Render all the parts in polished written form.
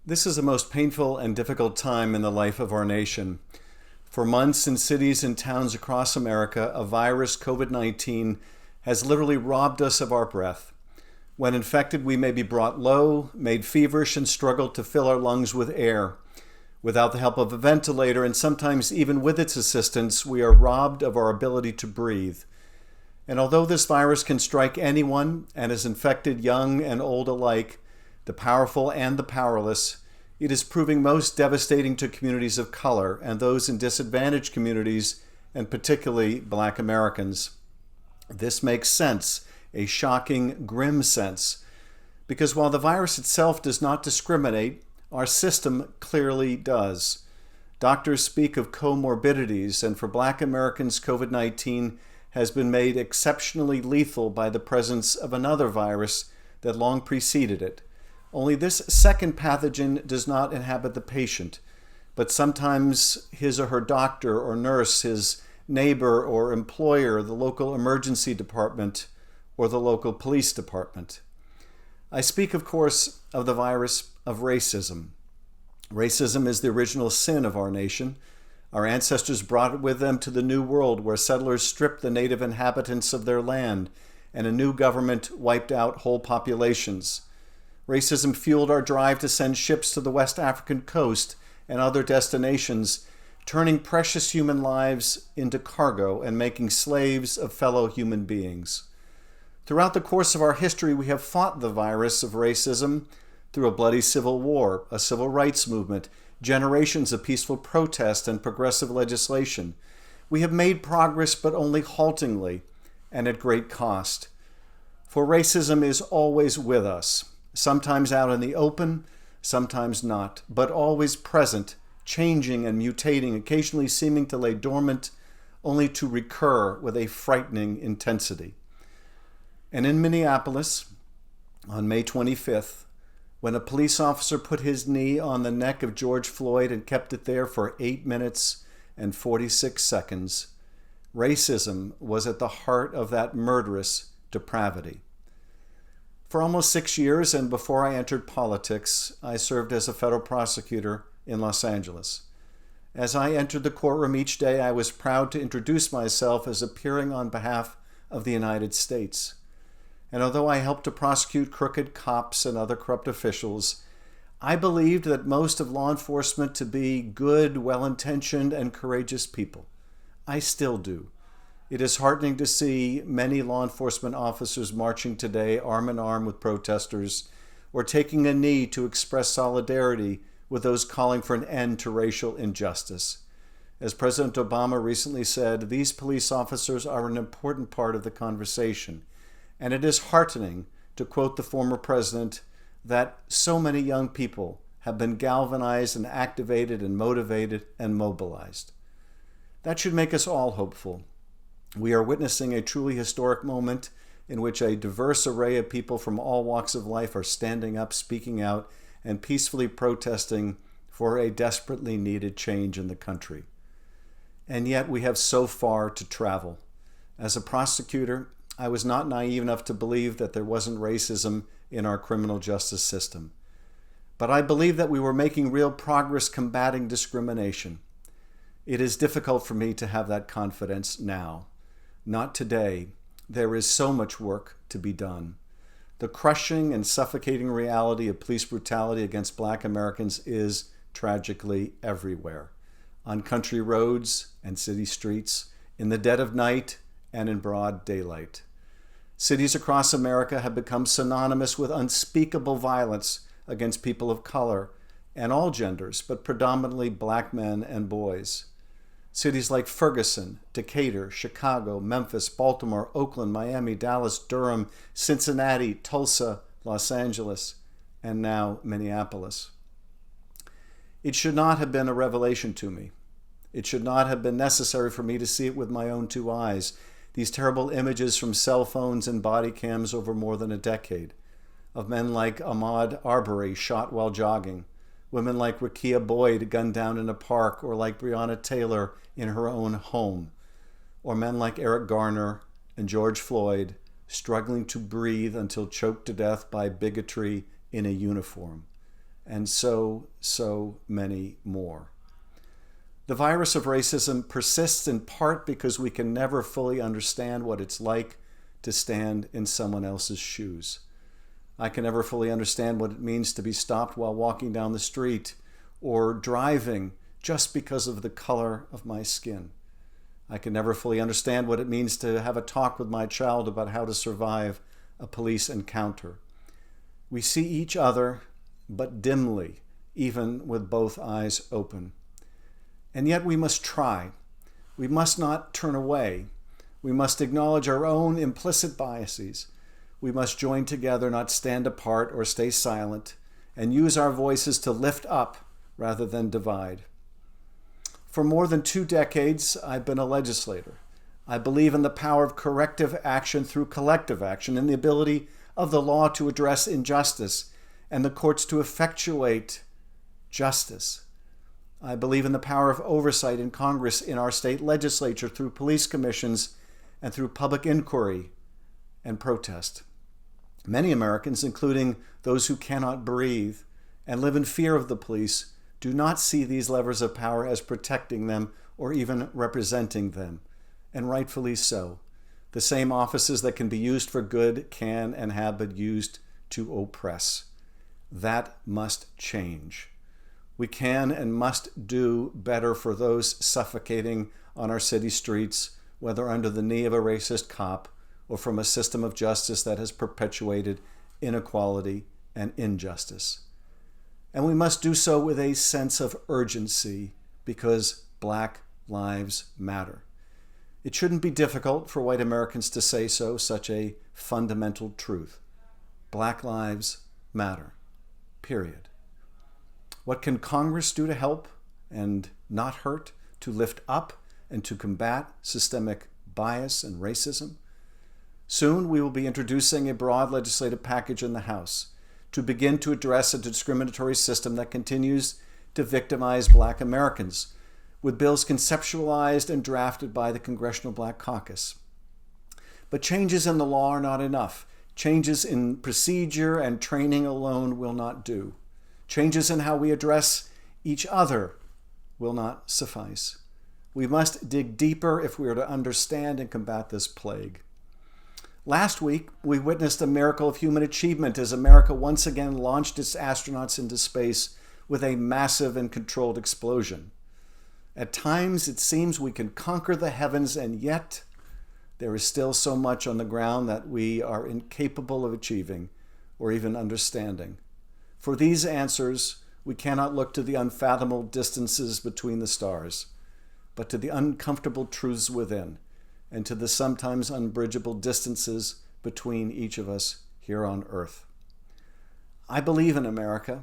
This is a most painful and difficult time in the life of our nation. For months in cities and towns across America, a virus, COVID-19, has literally robbed us of our breath. When infected, we may be brought low, made feverish, and struggle to fill our lungs with air. Without the help of a ventilator, and sometimes even with its assistance, we are robbed of our ability to breathe. And although this virus can strike anyone and has infected young and old alike, the powerful and the powerless, it is proving most devastating to communities of color and those in disadvantaged communities, and particularly Black Americans. This makes sense, a shocking, grim sense, because while the virus itself does not discriminate, our system clearly does. Doctors speak of comorbidities, and for Black Americans, COVID-19 has been made exceptionally lethal by the presence of another virus that long preceded it. Only this second pathogen does not inhabit the patient, but sometimes his or her doctor or nurse, his neighbor or employer, the local emergency department, or the local police department. I speak, of course, of the virus of racism. Racism is the original sin of our nation. Our ancestors brought it with them to the New World, where settlers stripped the native inhabitants of their land, and a new government wiped out whole populations. Racism fueled our drive to send ships to the West African coast and other destinations, turning precious human lives into cargo and making slaves of fellow human beings. Throughout the course of our history, we have fought the virus of racism through a bloody civil war, a civil rights movement, generations of peaceful protest and progressive legislation. We have made progress, but only haltingly and at great cost. For racism is always with us, sometimes out in the open, sometimes not, but always present, changing and mutating, occasionally seeming to lay dormant, only to recur with a frightening intensity. And in Minneapolis, on May 25th, when a police officer put his knee on the neck of George Floyd and kept it there for 8 minutes and 46 seconds, racism was at the heart of that murderous depravity. For almost 6 years, and before I entered politics, I served as a federal prosecutor in Los Angeles. As I entered the courtroom each day, I was proud to introduce myself as appearing on behalf of the United States. And although I helped to prosecute crooked cops and other corrupt officials, I believed that most of law enforcement to be good, well-intentioned, and courageous people. I still do. It is heartening to see many law enforcement officers marching today arm in arm with protesters, or taking a knee to express solidarity with those calling for an end to racial injustice. As President Obama recently said, these police officers are an important part of the conversation. And it is heartening, to quote the former president, that so many young people have been galvanized and activated and motivated and mobilized. That should make us all hopeful. We are witnessing a truly historic moment in which a diverse array of people from all walks of life are standing up, speaking out, and peacefully protesting for a desperately needed change in the country. And yet we have so far to travel. As a prosecutor, I was not naive enough to believe that there wasn't racism in our criminal justice system. But I believe that we were making real progress combating discrimination. It is difficult for me to have that confidence now. Not today. There is so much work to be done. The crushing and suffocating reality of police brutality against Black Americans is tragically everywhere. On country roads and city streets, in the dead of night and in broad daylight. Cities across America have become synonymous with unspeakable violence against people of color and all genders, but predominantly Black men and boys. Cities like Ferguson, Decatur, Chicago, Memphis, Baltimore, Oakland, Miami, Dallas, Durham, Cincinnati, Tulsa, Los Angeles, and now Minneapolis. It should not have been a revelation to me. It should not have been necessary for me to see it with my own two eyes. These terrible images from cell phones and body cams over more than a decade of men like Ahmaud Arbery shot while jogging, women like Rekia Boyd gunned down in a park, or like Breonna Taylor in her own home, or men like Eric Garner and George Floyd struggling to breathe until choked to death by bigotry in a uniform. and so many more. The virus of racism persists in part because we can never fully understand what it's like to stand in someone else's shoes. I can never fully understand what it means to be stopped while walking down the street or driving just because of the color of my skin. I can never fully understand what it means to have a talk with my child about how to survive a police encounter. We see each other, but dimly, even with both eyes open. And yet we must try. We must not turn away. We must acknowledge our own implicit biases. We must join together, not stand apart or stay silent, and use our voices to lift up rather than divide. For more than 2 decades, I've been a legislator. I believe in the power of corrective action through collective action and the ability of the law to address injustice and the courts to effectuate justice. I believe in the power of oversight in Congress, in our state legislature, through police commissions and through public inquiry and protest. Many Americans, including those who cannot breathe and live in fear of the police, do not see these levers of power as protecting them or even representing them, and rightfully so. The same offices that can be used for good can and have been used to oppress. That must change. We can and must do better for those suffocating on our city streets, whether under the knee of a racist cop or from a system of justice that has perpetuated inequality and injustice. And we must do so with a sense of urgency because Black lives matter. It shouldn't be difficult for white Americans to say so, such a fundamental truth. Black lives matter, period. What can Congress do to help and not hurt, to lift up and to combat systemic bias and racism? Soon we will be introducing a broad legislative package in the House to begin to address a discriminatory system that continues to victimize Black Americans, with bills conceptualized and drafted by the Congressional Black Caucus. But changes in the law are not enough. Changes in procedure and training alone will not do. Changes in how we address each other will not suffice. We must dig deeper if we are to understand and combat this plague. Last week, we witnessed a miracle of human achievement as America once again launched its astronauts into space with a massive and controlled explosion. At times, it seems we can conquer the heavens, and yet there is still so much on the ground that we are incapable of achieving or even understanding. For these answers, we cannot look to the unfathomable distances between the stars, but to the uncomfortable truths within, and to the sometimes unbridgeable distances between each of us here on earth. I believe in America.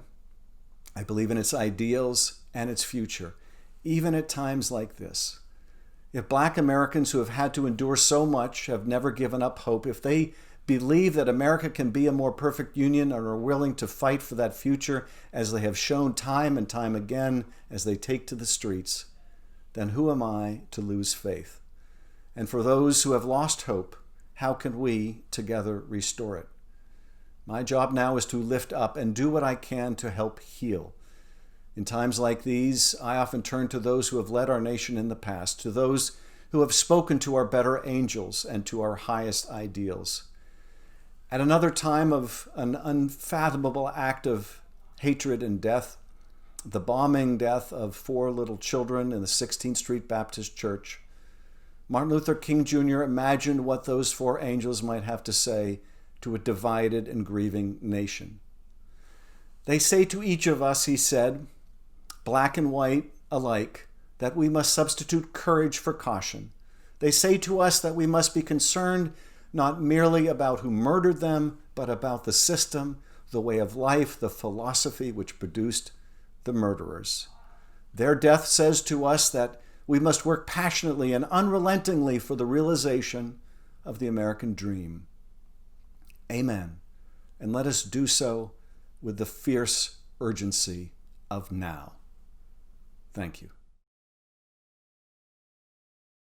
I believe in its ideals and its future, even at times like this. If Black Americans who have had to endure so much have never given up hope, if they believe that America can be a more perfect union and are willing to fight for that future as they have shown time and time again as they take to the streets, then who am I to lose faith? And for those who have lost hope, how can we together restore it? My job now is to lift up and do what I can to help heal. In times like these, I often turn to those who have led our nation in the past, to those who have spoken to our better angels and to our highest ideals. At another time of an unfathomable act of hatred and death, the bombing death of 4 little children in the 16th Street Baptist Church, Martin Luther King Jr. imagined what those 4 angels might have to say to a divided and grieving nation. They say to each of us, he said, Black and white alike, that we must substitute courage for caution. They say to us that we must be concerned not merely about who murdered them, but about the system, the way of life, the philosophy which produced the murderers. Their death says to us that we must work passionately and unrelentingly for the realization of the American dream. Amen. And let us do so with the fierce urgency of now. Thank you.